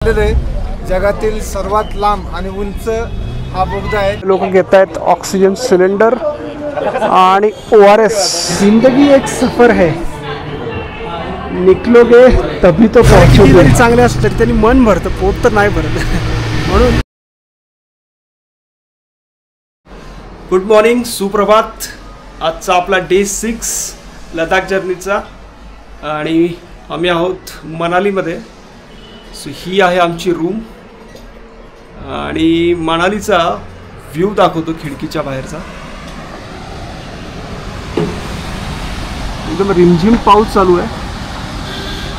जगातील सर्वात लांब आणि उंच हा बोगदा आहे। लोक घेत आहेत ऑक्सिजन सिलेंडर आणि ORS। जिंदगी एक सफर है, निकलोगे तभी तो पहुंचोगे। चांगले असतात त्यांनी मन भरतं, पोट तर नाही भरत म्हणून। गुड मॉर्निंग, सुप्रभात। आजचा आपला डे 6 लडाख जर्नीचा आणि आम्ही आहोत मनालीमध्ये। सो ही आहे आमची रूम आणि मनालीचा व्ह्यू दाखवतो खिडकीच्या बाहेरचा। एकदम रिमझिम पाऊस चालू आहे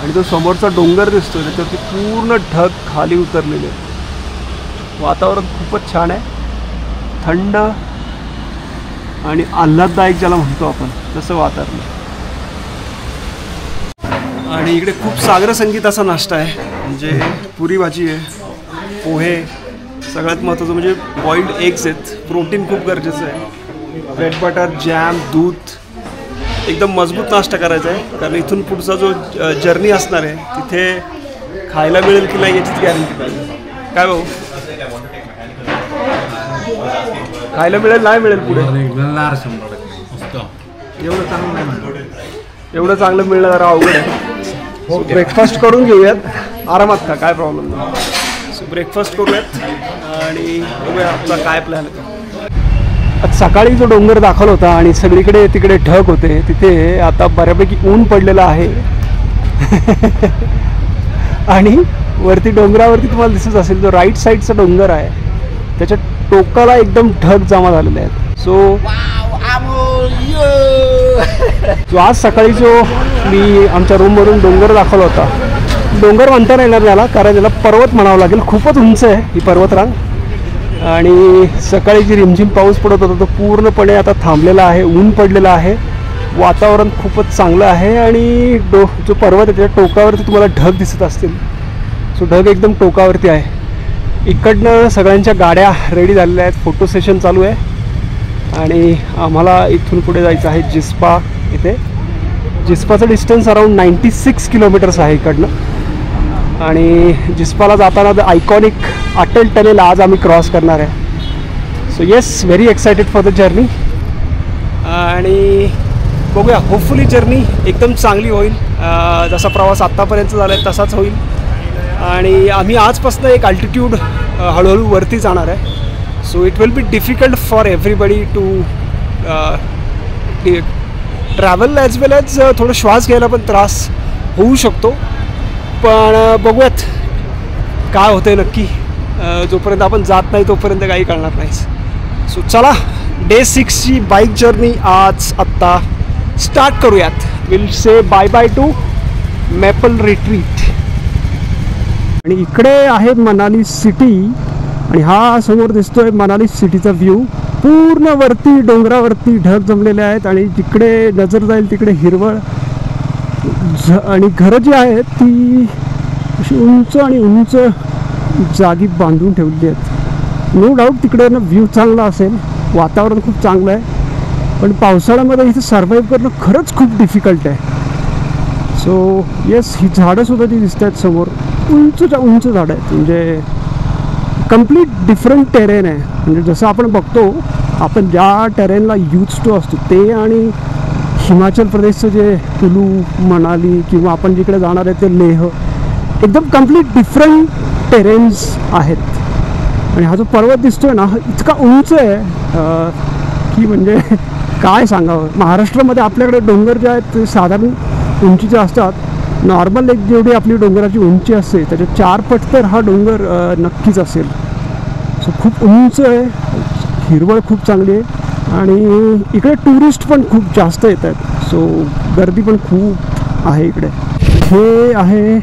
आणि तो समोरचा डोंगर दिसतोय, त्याच्यावरती पूर्ण ढग खाली उतरलेले आहेत। वातावरण खूपच छान आहे, थंड आणि आल्हाददायक ज्याला म्हणतो आपण तसं वातावरण आहे। आणि इकडे खूप सागर संगीताचा नाश्ता आहे, म्हणजे पुरी भाजी आहे, पोहे, सगळ्यात महत्त्वाचं म्हणजे बॉइल्ड एग्स आहेत। प्रोटीन खूप गरजेचं आहे। ब्रेड बटर, जॅम, दूध, एकदम मजबूत नाश्ता करायचा आहे, कारण इथून पुढचा जो जर्नी असणार आहे तिथे खायला मिळेल की नाही याचीच गॅरंटी पाहिजे। काय भाऊ, खायला मिळेल नाही मिळेल पुढे? एवढं चांगलं मिळणं जरा अवघड आहे। ब्रेकफास्ट करून घेऊयात, आरामात का, काय प्रॉब्लेम नाही। सो ब्रेकफास्ट करूयात आणि बघूया आपला काय प्लॅन आहे। आज सकाळी जो डोंगर दाखवला होता आणि सगळीकडे तिकडे ढग होते, तिथे आता बऱ्यापैकी ऊन पडलेलं आहे आणि वरती डोंगरावरती तुम्हाला दिसत असेल जो राईट साईडचा डोंगर आहे त्याच्या टोकाला एकदम ढग जमा झालेले आहेत। सो आज सकाळी जो मी आमच्या रूमवरून डोंगर दाखवला होता, डोंगर म्हणता नाही येणार त्याला, कारण त्याला पर्वत म्हणावं लागेल, खूपच उंच आहे ही पर्वतरांग। आणि सकाळी जी रिमझिम पाऊस पडत होता तो पूर्णपणे आता थांबलेला आहे, ऊन पडलेलं आहे, वातावरण खूपच चांगलं आहे आणि जो पर्वत आहे त्याच्या टोकावरती तुम्हाला ढग दिसत असतील। सो ढग एकदम टोकावरती आहे। इकडनं सगळ्यांच्या गाड्या रेडी झालेल्या आहेत, फोटो सेशन चालू आहे आणि आम्हाला इथून पुढे जायचं आहे जिस्पा इथे। जिस्पाचं डिस्टन्स अराउंड 96 किलोमीटर्स आहे इकडनं आणि जिस्पाला जाताना द आयकॉनिक अटल टनेल आज आम्ही क्रॉस करणार आहे। So yes, very excited for the journey आणि बघूया, होपफुली जर्नी एकदम चांगली होईल, जसा प्रवास आत्तापर्यंत झाला आहे तसाच होईल आणि आम्ही आजपासून एक अल्टिट्यूड हळूहळू वरती जाणार आहे। So it will be difficult for everybody to travel as well as थोडं श्वास घ्यायला पण त्रास होऊ शकतो, पण बघूयात काय होतं आहे नक्की। जोपर्यंत आपण जात नाही तोपर्यंत काही कळणार नाही। सो चला, डे 6ची बाईक जर्नी आत्ता स्टार्ट करूयात। Will say bye bye to Maple Retreat. आणि इकडे आहे मनाली सिटी आणि हा समोर दिसतोय मनाली सिटीचा व्ह्यू। पूर्ण वरती डोंगरावरती ढग जमलेले आहेत आणि जिकडे नजर जाईल तिकडे हिरवळ आणि घरं जी आहेत ती अशी उंच आणि उंच जागी बांधून ठेवली आहेत। नो डाऊट तिकडे ना व्ह्यू चांगला असेल, वातावरण खूप चांगलं आहे, पण पावसाळ्यामध्ये इथे सर्व्हाइव्ह करणं खरंच खूप डिफिकल्ट आहे। सो येस, ही झाडंसुद्धा जी दिसत आहेत समोर, उंचच्या उंच झाडं आहेत, म्हणजे कम्प्लीट डिफरंट टेरेन आहे। म्हणजे जसं आपण बघतो, आपण ज्या टेरेनला यूज टू असतो ते आणि हिमाचल प्रदेशचं जे कुलू, मनाली किंवा आपण जिकडे जाणार आहे ते लेह, एकदम कम्प्लीट डिफरंट टेरेन्स आहेत। आणि हा जो पर्वत दिसतोय ना, इतका उंच आहे की म्हणजे काय सांगावं। महाराष्ट्रामध्ये आपल्याकडे डोंगर जे आहेत ते साधारण उंचीचे असतात, नॉर्मल एक जेवढी आपली डोंगराची उंची असते त्याच्या 4 पट तर हा डोंगर नक्कीच असेल। सो खूप उंच आहे, हिरवळ खूप चांगली आहे आणि इकडे टुरिस्ट पण खूप जास्त येत आहेत। सो गर्दी पण खूप आहे इकडे। हे आहे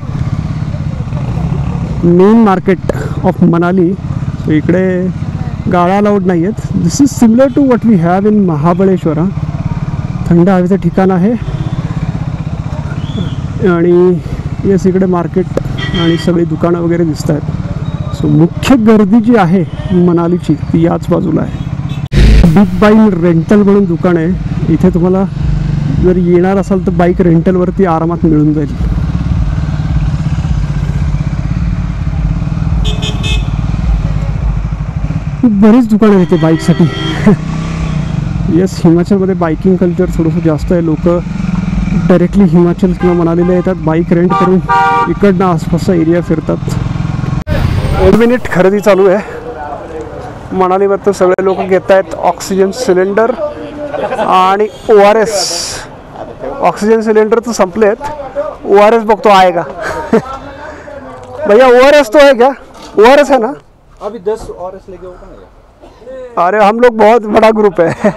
main market of Manali. So इकडे गाड्या अलाउड नाही आहेत। This is similar to what we have in Mahabaleshwar. थंड हवेचं ठिकाण आहे आणि येस, इकडे मार्केट आणि सगळी दुकानं वगैरे दिसत आहेत। सो मुख्य गर्दी जी आहे मनालीची ती याच बाजूला आहे। बिग बाईक रेंटल म्हणून दुकान आहे, इथे तुम्हाला जर येणार असाल तर बाईक रेंटलवरती आरामात मिळून जाईल। खूप बरीच दुकानं आहेत इथे बाईकसाठी. येस, हिमाचलमध्ये बाईकिंग कल्चर थोडंसं जास्त आहे. लोक डायरेक्टली हिमाचल किंवा मनालीला येतात, बाईक रेंट करून इकडनं आसपासचा एरिया फिरतात. 1 मिनिट खरेदी चालू आहे. मनालीमध्ये सगळे लोक घेत आहेत ऑक्सिजन सिलेंडर आणि ORS. ऑक्सीजन सिलेंडर तो संपले आहेत, ORS बघतो आहे का. भैया ORS तो है क्या? ORS है ना? अभी 10 ORS लेके होगा ना. अरे हम लोग बहुत बड़ा ग्रुप है.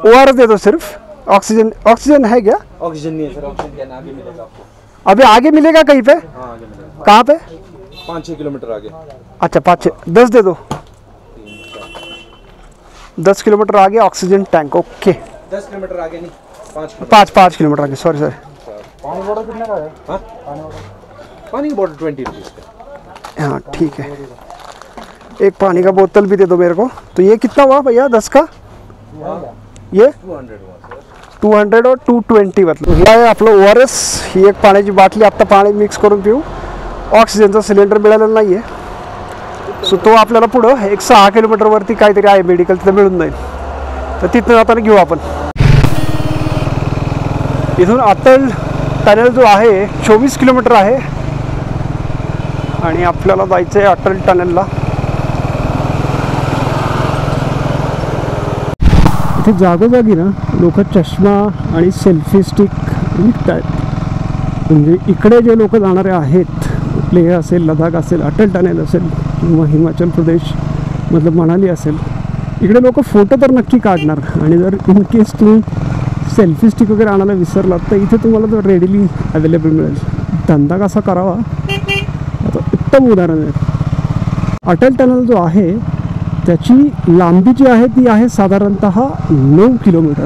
ORS दे दो सिर्फ. ऑक्सीजन है क्या? ऑक्सीजन नहीं है सर, ऑक्सीजन क्या आगे मिलेगा आपको. अभी आगे मिलेगा कहीं पे? हाँ आगे मिलेगा. कहाँ पे? 5-6 किलोमीटर आगे. अच्छा 5-6 10 दे दो. 10 किलोमीटर आगे ऑक्सीजन टैंक. ओके 10 किलोमीटर आगे नहीं, 5 किलोमीटर आगे. सॉरी. पानी बॉटल कितने का है? हाँ पानी की बॉटल 20 रुपीज़ का. हाँ ठीक है. एक पानी का बोतल भी दे दो मेरे को. तो ये कितना हुआ भैया 10 का? ये 200 और 220 मतलब. हे आहे आपलं ORS. ही एक पाण्याची बाटली. आत्ता पाणी मिक्स करून पिऊ. ऑक्सिजनचा सिलेंडर मिळालेला नाही आहे, सो तो आपल्याला पुढं एक 6 किलोमीटरवरती काहीतरी आहे मेडिकल, तिथं मिळून जाईल. तर तिथनं जाताना घेऊ आपण. इथून अटल टनेल जो आहे 24 किलोमीटर आहे आणि आपल्याला जायचं आहे अटल टनेलला. इथे जागोजागी ना लोक चष्मा आणि सेल्फी स्टिक विकत आहेत. म्हणजे इकडे जे लोक जाणारे आहेत, लेह असेल, लडाख असेल, अटल टनेल असेल किंवा हिमाचल प्रदेशमधलं मनाली असेल, इकडे लोक फोटो तर नक्की काढणार. आणि जर इन केस तुम्ही सेल्फी स्टिक वगैरे आणायला विसरलात तर इथे तुम्हाला तो रेडिली अवेलेबल मिळेल. धंदा कसा करावा आता उत्तम उदाहरण आहे. अटल टनल जो आहे त्याची लांबी जी आहे ती आहे साधारणतः 9 किलोमीटर.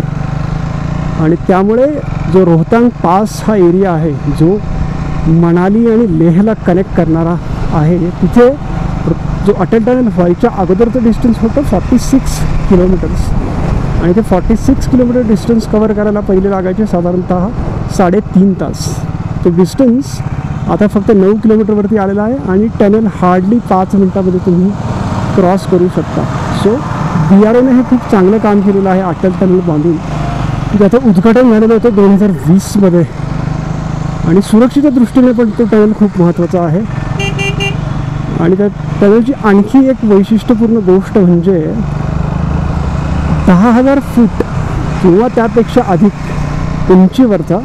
आणि त्यामुळे जो रोहतांग पास हा एरिया आहे जो मनाली आणि लेहला कनेक्ट करणारा आहे, तिथे जो अटल टनल व्हायच्या अगोदरचं डिस्टन्स होतं 46 किलोमीटर्स. आणि ते 46 किलोमीटर डिस्टन्स कवर करायला पहिले लागायचे साधारणतः 3.5 तास. तो डिस्टन्स आता फक्त 9 किलोमीटरवरती आलेला आहे आणि टनल हार्डली 5 मिनटामध्ये तुम्ही क्रॉस करू शकता. सो BROने हे खूप चांगलं काम केलेलं आहे अटल टनल बांधून, ज्याचं उद्घाटन झालेलं होतं 2020मध्ये. आणि सुरक्षेच्या दृष्टीने पण तो टनल खूप महत्त्वाचा आहे. आणि त्या टनलची आणखी एक वैशिष्ट्यपूर्ण गोष्ट म्हणजे 10,000 फूट किंवा त्यापेक्षा अधिक उंचीवरचा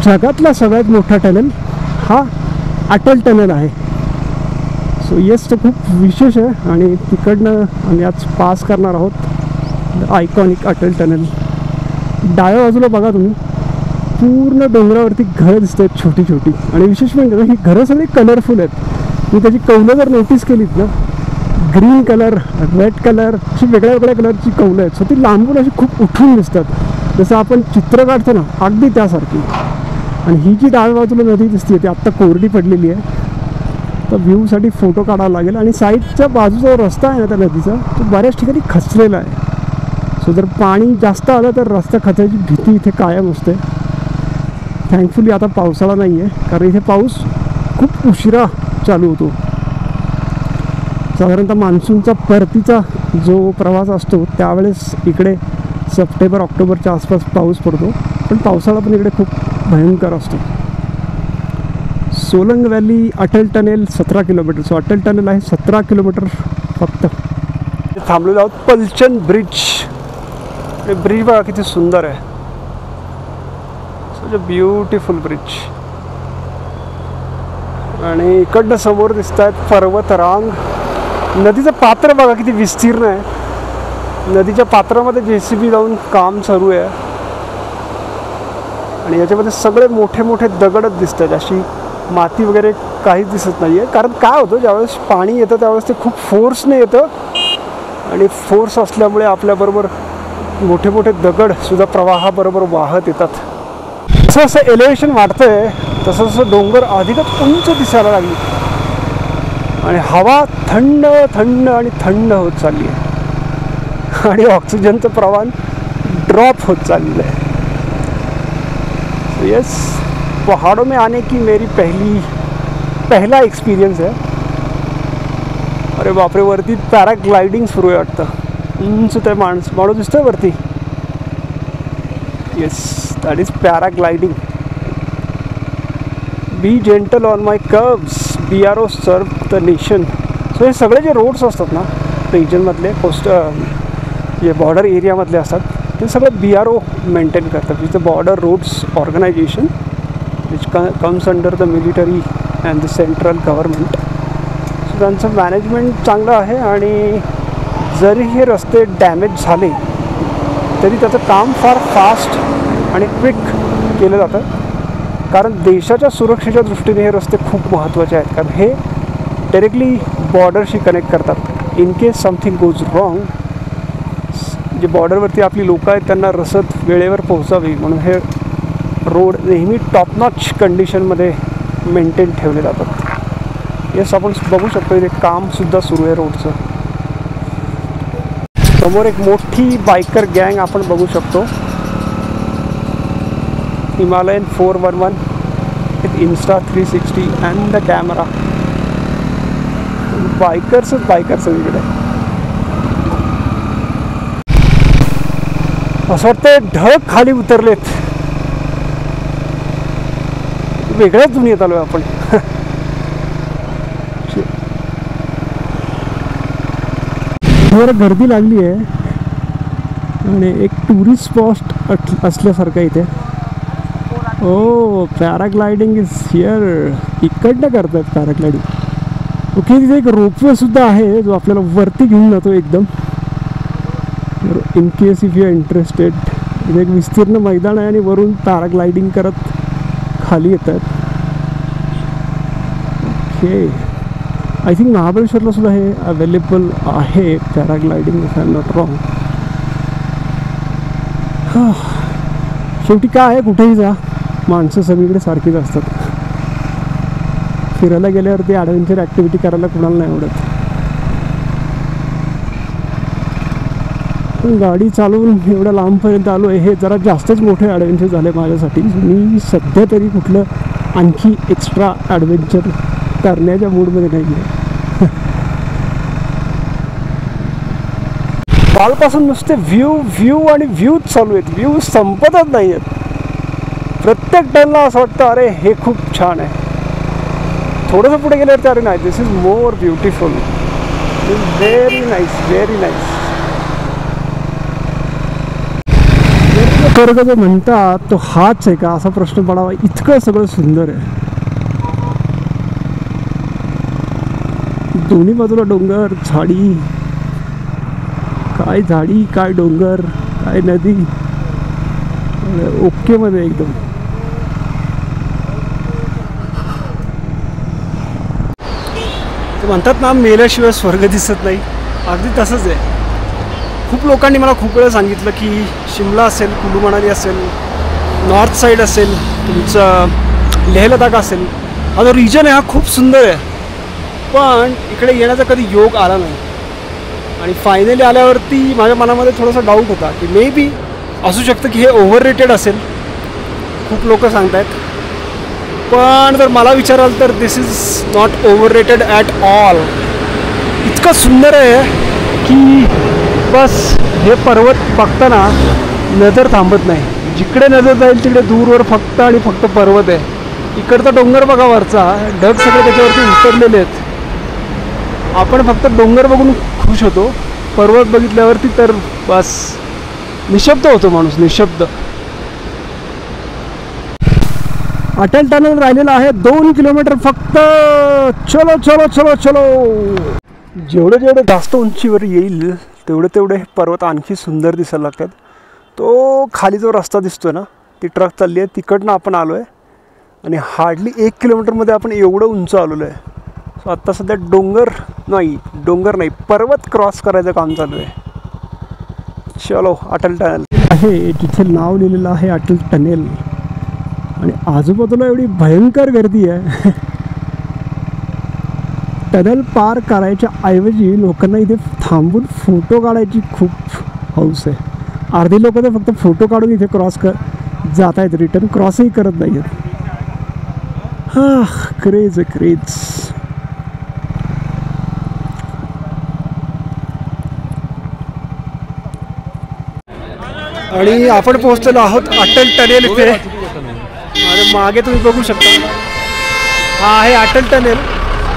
जगातला सगळ्यात मोठा टनल हा अटल टनल आहे. सो येस, तो खूप विशेष आहे आणि तिकडनं आम्ही आज पास करणार आहोत आयकॉनिक अटल टनल. डाव्या बाजूला बघा तुम्ही, पूर्ण डोंगरावरती घरं दिसत आहेत छोटी छोटी. आणि विशेष म्हणजे ही घरं सगळी कलरफुल आहेत. मी त्याची कौलं जर नोटीस केलीत ना, ग्रीन कलर, रेड कलर, अशी वेगळ्या वेगळ्या कलरची कौलं आहेत. सो ती लांबून अशी खूप उठून दिसतात, जसं आपण चित्र काढतो ना अगदी त्यासारखी. आणि ही जी डाव्या बाजूला नदी दिसते ती आत्ता कोरडी पडलेली आहे, तर व्ह्यूसाठी फोटो काढावा लागेल. आणि साईडच्या बाजूचा रस्ता आहे ना त्या नदीचा, तो बऱ्याच ठिकाणी खचलेला आहे. सो जर पाणी जास्त आलं तर रस्ता खचायची भीती इथे कायम असते. थँकफुली आता पावसाळा नाही आहे, कारण इथे पाऊस खूप उशिरा चालू होतो. साधारणतः मान्सूनचा परतीचा जो प्रवास असतो त्यावेळेस इकडे सप्टेंबर ऑक्टोबरच्या आसपास पाऊस पडतो, पण पावसाळा पण इकडे खूप भयंकर असतो. Solang valley Atal tunnel 17 kilometre. So Atal tunnel आहे 17 किलोमीटर फक्त. थांबलेलो आहोत पलचन ब्रिज. हे ब्रिज बघा किती सुंदर आहे. So beautiful bridge. आणि इकडनं समोर दिसत आहेत पर्वतरांग. नदीचं पात्र बघा किती विस्तीर्ण आहे. नदीच्या पात्रामध्ये JCB जाऊन काम चालू आहे. आणि याच्यामध्ये सगळे मोठे मोठे दगडच दिसत आहेत, अशी माती वगैरे काहीच दिसत नाही आहे. कारण काय होतं, ज्यावेळेस पाणी येतं त्यावेळेस ते खूप फोर्सने येतं आणि फोर्स असल्यामुळे आपल्याबरोबर मोठे मोठे दगडसुद्धा प्रवाहाबरोबर वाहत येतात. जसं असं एलिव्हेशन वाढतं आहे तसं तसं डोंगर अधिकच उंच दिसायला लागली आणि हवा थंड थंड आणि थंड होत चालली आहे आणि ऑक्सिजनचं प्रमाण ड्रॉप होत चाललेलं आहे. यस, पहाड़ों में आने की मेरी पहला एक्सपीरियंस है. अरे बापरे, वरती पॅराग्लायडिंग सुरू आहे वाटतं. उंच ते माणूस दिसतोय वरती. Yes, that is paragliding. B gentle on my curves, BRO serve the nation. So हे सगळे जे रोड्स असतात ना रिजनमधले, जे बॉर्डर एरियामधले असतात, ते सगळं BRO मेंटेन करतात. Which the border roads organisation which comes under the military and the central government. So त्यांचं मॅनेजमेंट चांगलं आहे. आणि जरी हे रस्ते डॅमेज झाले तरी त्याचं काम फार फास्ट आणि क्विक केलं जातं. कारण देशाच्या सुरक्षेच्या दृष्टीने हे रस्ते खूप महत्त्वाचे आहेत. कारण हे डायरेक्टली बॉर्डरशी कनेक्ट करतात. In case something goes wrong, जे बॉर्डरवरती आपली लोकं आहेत त्यांना रसद वेळेवर पोहोचावी म्हणून हे रोड नेहमी टॉप नॉच कंडिशनमध्ये मेंटेन ठेवले जातात. येस, आपण बघू शकतो इथे कामसुद्धा सुरू आहे रोडचं. समोर एक मोठी बायकर गँग आपण बघू शकतो. Himalayan 411 with Insta360 and the camera. Bikers इकडे. असं वाटतं ढग खाली उतरलेत. वेगळ्याच दुनियेत आलो आहे आपण. जरा गर्दी लागली आहे आणि एक टुरिस्ट स्पॉट असल्यासारखं इथे. ओ, पॅराग्लायडिंग इज हिअर. इकडनं करतात पॅराग्लायडिंग. ओके, तिथे एक रोपवे सुद्धा आहे जो आपल्याला वरती घेऊन जातो एकदम. In case if you are interested. इथे एक विस्तीर्ण मैदान आहे आणि वरून पॅराग्लायडिंग करत खाली येतात. ओके, आय थिंक महाबळेश्वरला सुद्धा हे अवेलेबल आहे paragliding, if I am not wrong. शेवटी काय आहे, कुठेही जा माणसं सगळीकडे सारखीच असतात. फिरायला गेल्यावरती ॲडव्हेंचर ॲक्टिव्हिटी करायला कुणाला नाही आवडत. पण गाडी चालवून एवढ्या लांबपर्यंत आलो आहे, हे जरा जास्तच मोठे ॲडव्हेंचर झाले माझ्यासाठी. मी सध्या तरी कुठलं आणखी एक्स्ट्रा ॲडव्हेंचर करण्याच्या मूडमध्ये नाही आहे. कालपासून नुसते व्ह्यू आणि व्ह्यूज चालू आहेत. व्ह्यू संपतच नाही आहेत. प्रत्येक टर्नला असं वाटतं अरे हे खूप छान आहे. थोडंसं पुढे गेल्यावरती अरे नाही, this is more beautiful. Very nice, very nice. निसर्ग जो म्हणतात तो हाच आहे का असा प्रश्न पडावा, इतकं सगळं सुंदर आहे. दोन्ही बाजूला डोंगर, झाडी, काय झाडी, काय डोंगर, काय नदी, ओके मध्ये एकदम. ते म्हणतात ना, मेल्याशिवाय स्वर्ग दिसत नाही, अगदी तसंच आहे. खूप लोकांनी मला खूप वेळा सांगितलं की शिमला असेल, कुलू मनाली असेल, नॉर्थ साईड असेल, तुमचं लेह लडाख असेल, हा जो रिजन आहे हा खूप सुंदर आहे, पण इकडे येण्याचा कधी योग आला नाही. आणि फायनली आल्यावरती माझ्या मनामध्ये थोडासा डाऊट होता की मे बी असू शकतं की हे ओव्हर रेटेड असेल, खूप लोक सांगत आहेत. पण जर मला विचाराल तर this is not overrated at all. इतकं सुंदर आहे की बस हे पर्वत बघताना नजर थांबत नाही. जिकडे नजर जाईल तिकडे दूरवर फक्त आणि फक्त पर्वत आहे. इकडचा डोंगर बघा वरचा, ढग सगळे त्याच्यावरती उतरलेले आहेत. आपण फक्त डोंगर बघून खुश होतो, पर्वत बघितल्यावरती तर बस निशब्द होतो माणूस, निशब्द. अटल टनल राहिलेला आहे 2 किलोमीटर फक्त. चलो चलो चलो चलो. जेवढे जास्त उंचीवर येईल तेवढे पर्वत आणखी सुंदर दिसायला लागतात. तो खाली जो रस्ता दिसतोय ना, ती ट्रक चालली आहे, तिकडनं आपण आलो आहे आणि हार्डली 1 किलोमीटरमध्ये आपण एवढं उंच आलेलो आहे. सो आत्ता सध्या डोंगर नाही पर्वत क्रॉस करायचं काम चालू आहे. चलो, अटल टनल आहे, जिथे नाव लिहिलेलं आहे अटल टनेल. आणि आजूबाजूला एवढी भयंकर गर्दी आहे. टनल पार करायच्या ऐवजी लोकांना इथे थांबून फोटो काढायची खूप हौस आहे. अर्धी लोक तर फक्त फोटो काढून इथे क्रॉस जात आहेत, रिटर्न क्रॉसही करत नाही आहेत. क्रेज. आणि आपण पोहोचलेलो आहोत अटल टनेल इथे आणि मागे तुम्ही बघू शकता हा आहे अटल टनेल.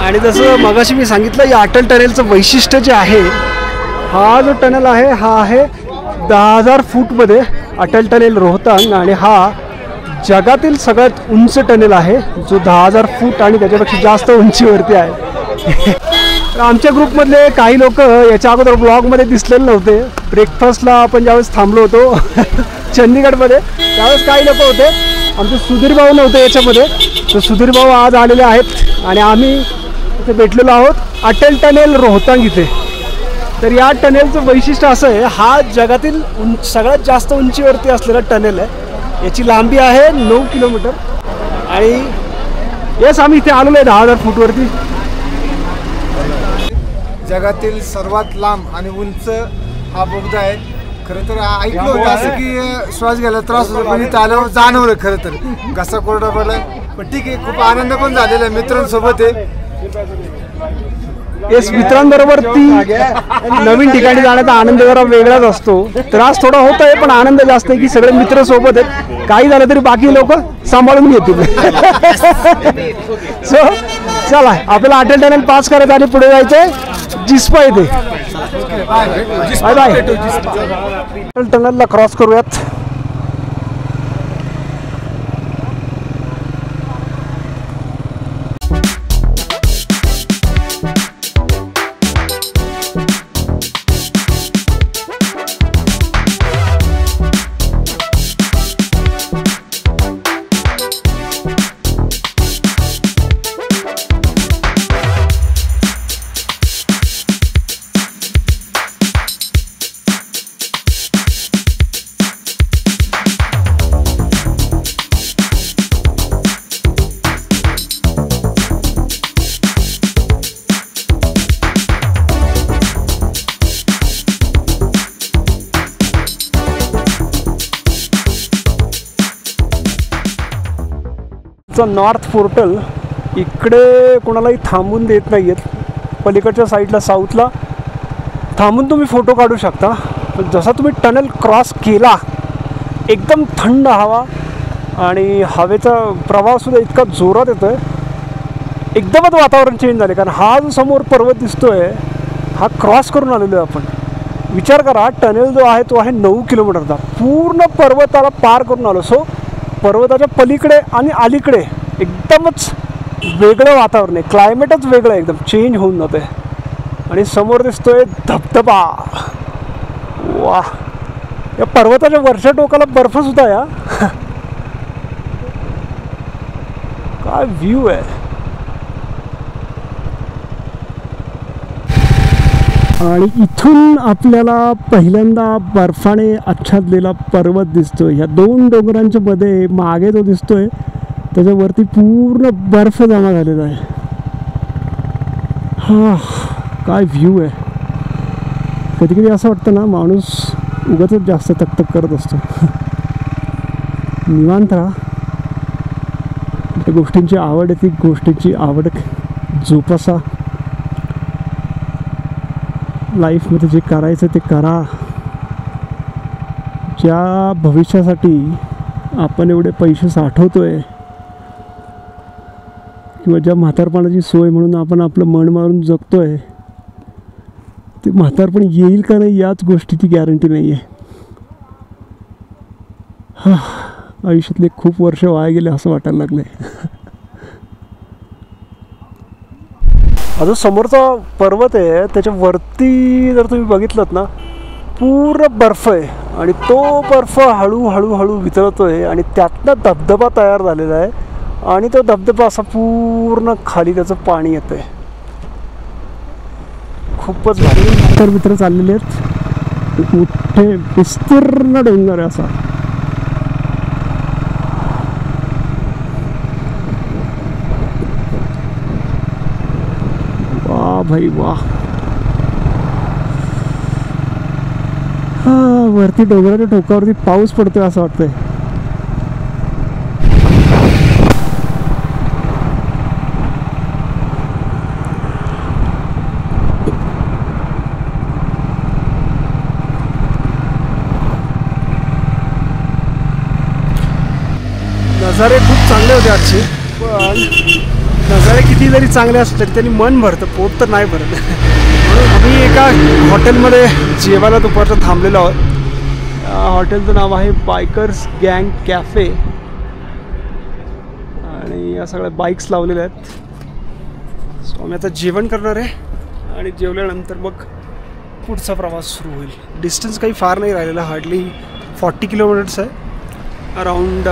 आणि जसं मगाशी मी सांगितलं या अटल टनेलचं वैशिष्ट्य जे आहे हा जो टनेल आहे हा आहे 10,000 फूटमध्ये अटल टनेल रोहतांग आणि हा जगातील सगळ्यात उंच टनेल आहे जो 10,000 फूट आणि त्याच्यापेक्षा जास्त उंचीवरती आहे. आमच्या ग्रुपमधले काही लोक याच्या अगोदर ब्लॉगमध्ये दिसलेले नव्हते. ब्रेकफास्टला आपण ज्यावेळेस थांबलो होतो चंदीगडमध्ये त्यावेळेस काही लोक होते. आमचे सुधीर भाऊ नव्हते याच्यामध्ये. तर सुधीर भाऊ आज आलेले आहेत आणि आम्ही इथे भेटलेलो आहोत अटल टनेल रोहतांग इथे. तर या टनेलचं वैशिष्ट्य असं आहे हा जगातील सगळ्यात जास्त उंचीवरती असलेला टनेल आहे. याची लांबी आहे 9 किलोमीटर आणि येस आम्ही इथे आलेलो आहे 10,000 फूटवरती. जगातील सर्वात लांब आणि उंच हा बोगदा आहे. खरं तर ऐकलं होतं असं की श्वास घ्यायला त्रास होतो पण इथं आल्यावर जाणवलं खरं तर घसा कोरडा पडलाय. पण ठीक आहे खूप आनंद पण झालेला आहे मित्रांसोबत आहे. येस मित्रांबरोबर ती नवीन ठिकाणी जाण्याचा आनंद जरा वेगळाच असतो. त्रास थोडा होत आहे पण आनंद जास्त आहे की सगळे मित्र सोबत आहेत. काही झालं तरी बाकी लोक सांभाळून घेतील. सो चला आपल्याला अटल टनेल पास करायचं आणि पुढे जायचंय जिस्पा येते. Bye bye. अटल टनेलला क्रॉस करूयात. नॉर्थ पोर्टल इकडे कोणालाही थांबून देत नाही आहेत. पलीकडच्या साईडला साऊथला थांबून तुम्ही फोटो काढू शकता. पण जसा तुम्ही टनेल क्रॉस केला एकदम थंड हवा आणि हवेचा प्रवाहसुद्धा इतका जोरात येतो आहे एकदमच वातावरण चेंज झाले. कारण हा जो समोर पर्वत दिसतो आहे हा क्रॉस करून आलेलो आहे आपण. विचार करा टनेल जो आहे तो आहे 9 किलोमीटरचा. पूर्ण पर्वताला पार करून आलो. सो पर्वताच्या पलीकडे आणि अलीकडे एकदमच वेगळं वातावरण आहे. क्लायमेटच वेगळं आहे एकदम चेंज होऊन जातं आहे. आणि समोर दिसतोय धबधबा. वा या पर्वताच्या वरच्या टोकाला बर्फसुद्धा या काय व्ह्यू आहे. आणि इथून आपल्याला पहिल्यांदा बर्फाने आच्छादलेला पर्वत दिसतोय. ह्या 2 डोंगरांच्या मध्ये मागे जो दिसतोय त्याच्यावरती पूर्ण बर्फ जमा झालेला आहे. हा काय व्ह्यू आहे. कधी कधी असं वाटतं ना माणूस उगाच जास्त तकतक करत असतो. निवांत राहा. त्या गोष्टींची आवड आहे ती गोष्टींची आवड जोपासा. लाईफमध्ये जे करायचं ते करा. ज्या भविष्यासाठी आपण एवढे पैसे साठवतोय किंवा ज्या म्हातारपणाची सोय म्हणून आपण आपलं मन मारून जगतोय ते म्हातारपण येईल का नाही याच गोष्टीची गॅरंटी नाही आहे. हा आयुष्यातले खूप वर्ष वाया गेले असं वाटायला लागलं आहे. हा जो समोरचा पर्वत आहे त्याच्यावरती जर तुम्ही बघितलं ना पूर्ण बर्फ आहे आणि तो बर्फ हळूहळू हळू वितळतो आहे आणि त्यातनं धबधबा तयार झालेला आहे आणि तो धबधबा असा पूर्ण खाली त्याचं पाणी येतं आहे. खूपच भारी. तर मित्र चाललेले आहेत. मोठे विस्तीर्ण डोंगर आहे असा. वाह भाई वाह. वरती डोंगराच्या टोकावरती पाऊस पडतोय असं वाटतंय. नजारे खूप चांगले होते आजचे, पण नजारे किती जरी चांगले असले तरी त्यांनी मन भरतं, पोट तर नाही भरत. म्हणून आम्ही एका हॉटेलमध्ये जेवायला दुपारचं थांबलेलो आहोत. हॉटेलचं नाव आहे बायकर्स गँग कॅफे आणि या सगळ्या बाईक्स लावलेल्या आहेत. सो आम्ही आता जेवण करणार आहे आणि जेवल्यानंतर मग पुढचा प्रवास सुरू होईल. डिस्टन्स काही फार नाही राहिलेला, हार्डली 40 किलोमीटर्स आहे. अराउंड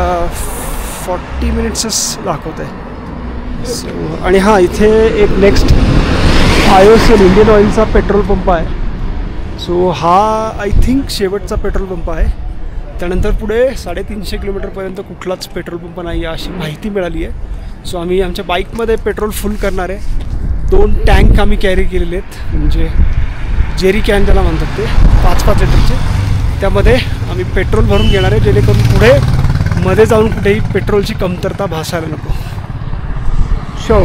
40 मिनिट्सच दाखवत आहे. सो आणि हां, इथे एक नेक्स्ट IOCL इंडियन ऑइलचा पेट्रोल पंप आहे. सो हा आय थिंक शेवटचा पेट्रोल पंप आहे. त्यानंतर पुढे 350 किलोमीटरपर्यंत कुठलाच पेट्रोल पंप नाही आहे अशी माहिती मिळाली आहे. सो आम्ही आमच्या बाईकमध्ये पेट्रोल फुल करणार आहे. 2 टँक आम्ही कॅरी केलेले आहेत, म्हणजे जेरी कॅन ज्याला म्हणतात ते 5-5 लिटरचे. त्यामध्ये आम्ही पेट्रोल भरून घेणार आहे, जेणेकरून पुढे मध्ये जाऊन कुठेही पेट्रोलची कमतरता भासायला नको. शो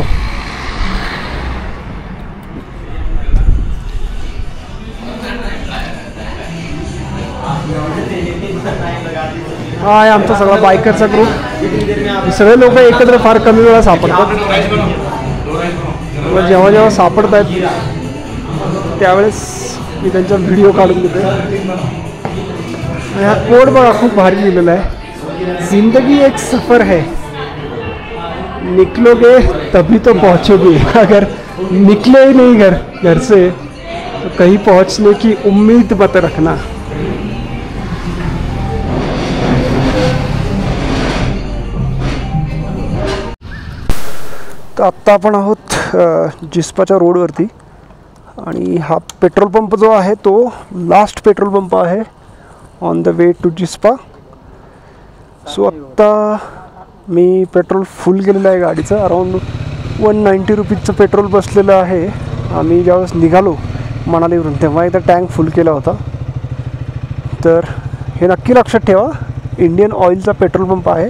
हा आहे आमचा सगळा बायकरचा ग्रुप. सगळे लोक एकत्र फार कमी वेळा सापडतात. जेव्हा जेव्हा सापडत आहेत त्यावेळेस मी त्यांचा व्हिडिओ काढून देतो. हा कोड बघा, खूप भारी लिहिलेला आहे. जिंदगी एक सफ़र है, निकलोगे तभी तो पहुँचोगे, अगर निकले ही नहीं घर से तो कहीं पहुँचने की उम्मीद मत रखना. तर आत्ता आपण आहोत जिस्पाच्या रोडवरती आणि हा पेट्रोल पंप जो आहे तो लास्ट पेट्रोल पंप आहे on the way to Jispa. So आत्ता मी पेट्रोल फुल केलेलं आहे गाडीचं. अराउंड 190 रुपीजचं पेट्रोल बसलेलं आहे. आम्ही ज्यावेळेस निघालो मनालीवरून तेव्हा इथं टँक फुल केला होता. तर हे नक्की लक्षात ठेवा, इंडियन ऑइलचा पेट्रोल पंप आहे.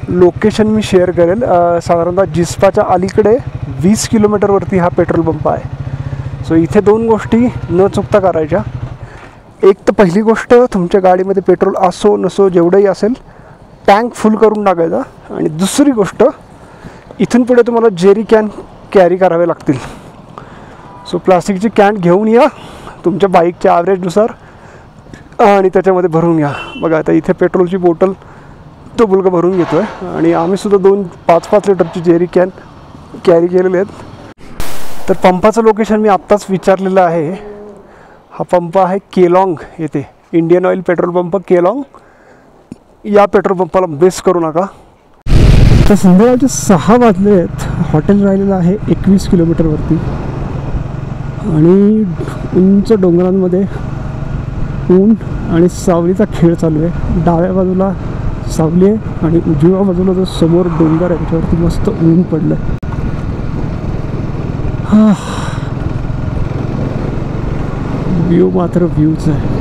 लोकेशन मी शेअर करेल. साधारणतः जिस्पाच्या अलीकडे 20 किलोमीटरवरती हा पेट्रोल पंप आहे. सो इथे 2 गोष्टी न चुकता करायच्या. एक तर पहिली गोष्ट, तुमच्या गाडीमध्ये पेट्रोल असो नसो जेवढंही असेल टँक फुल करून टाकायचा. आणि दुसरी गोष्ट, इथून पुढे तुम्हाला जेरी कॅन कॅरी करावे लागतील. सो प्लास्टिकची कॅन घेऊन या तुमच्या बाईकच्या ॲव्हरेजनुसार आणि त्याच्यामध्ये भरून घ्या. बघा आता इथे पेट्रोलची बॉटल तो मुलगा भरून घेतो आहे आणि आम्हीसुद्धा 2 5-5 लिटरची जेरी कॅन कॅरी केलेले आहेत. तर पंपाचं लोकेशन मी आत्ताच विचारलेलं आहे. हा पंप आहे केलाँग येथे, Indian oil petrol pump Keylong. या पेट्रोल पंपाला मिस करू नका. तर संध्याकाळचे 6 वाजले आहेत. हॉटेल राहिलेलं आहे 21 किलोमीटरवरती आणि उंच डोंगरांमध्ये ऊन आणि सावलीचा खेळ चालू आहे. डाव्या बाजूला सावली आहे आणि उजव्या बाजूला जो समोर डोंगर आहे त्याच्यावरती मस्त ऊन पडलं आहे. व्ह्यू मात्र व्ह्यूच आहे.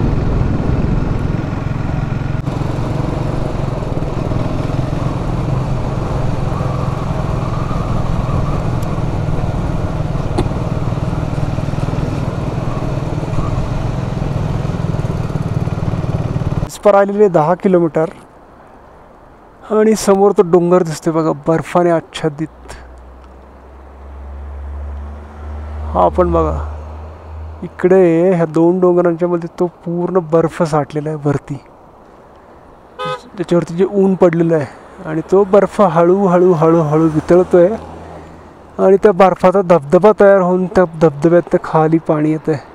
पर आलेले 10 किलोमीटर आणि समोर तो डोंगर दिसते बघा, बर्फाने आच्छादित. हा पण बघा इकडे ह्या 2 डोंगरांच्या मध्ये तो पूर्ण बर्फ साठलेला आहे वरती, त्याच्यावरती जे ऊन पडलेलं आहे आणि तो बर्फ हळूहळू हळूहळू वितळतोय आणि त्या बर्फाचा धबधबा तयार होऊन त्या धबधब्यात खाली पाणी येत आहे.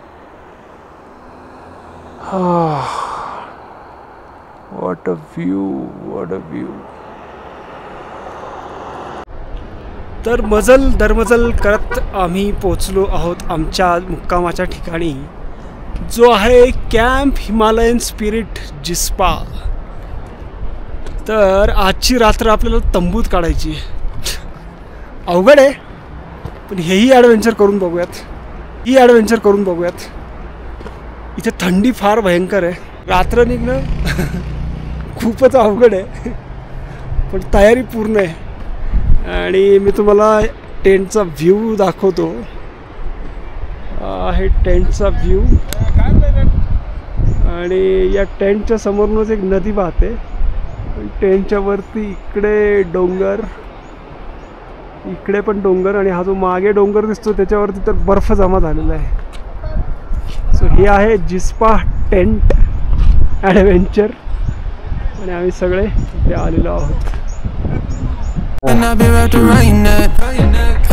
What a view, what a view. तर मजल दरमजल करत आम्ही पोचलो आहोत आमच्या मुक्कामाच्या ठिकाणी, जो आहे कॅम्प हिमालयन स्पिरिट जिस्पा. तर आजची रात्र आपल्याला तंबूत काढायची आहे. अवघड आहे पण हेही ॲडव्हेंचर करून बघूयात. इथे थंडी फार भयंकर आहे. रात्र निघणं खूपच अवघड आहे पण तयारी पूर्ण आहे. आणि मी तुम्हाला टेंटचा व्ह्यू दाखवतो. आहे टेंटचा व्ह्यू आणि या टेंटच्या समोरूनच एक नदी वाहते. पण टेंटच्या वरती इकडे डोंगर, इकडे पण डोंगर आणि हा जो मागे डोंगर दिसतो त्याच्यावरती तर बर्फ जमा झालेला आहे. सो हे आहे जिस्पा टेंट ॲडव्हेंचर आणि आम्ही सगळे इथे आलेलो आहोत. And I've been wrapped around your neck.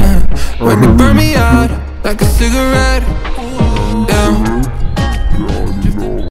When you burn me out like a cigarette.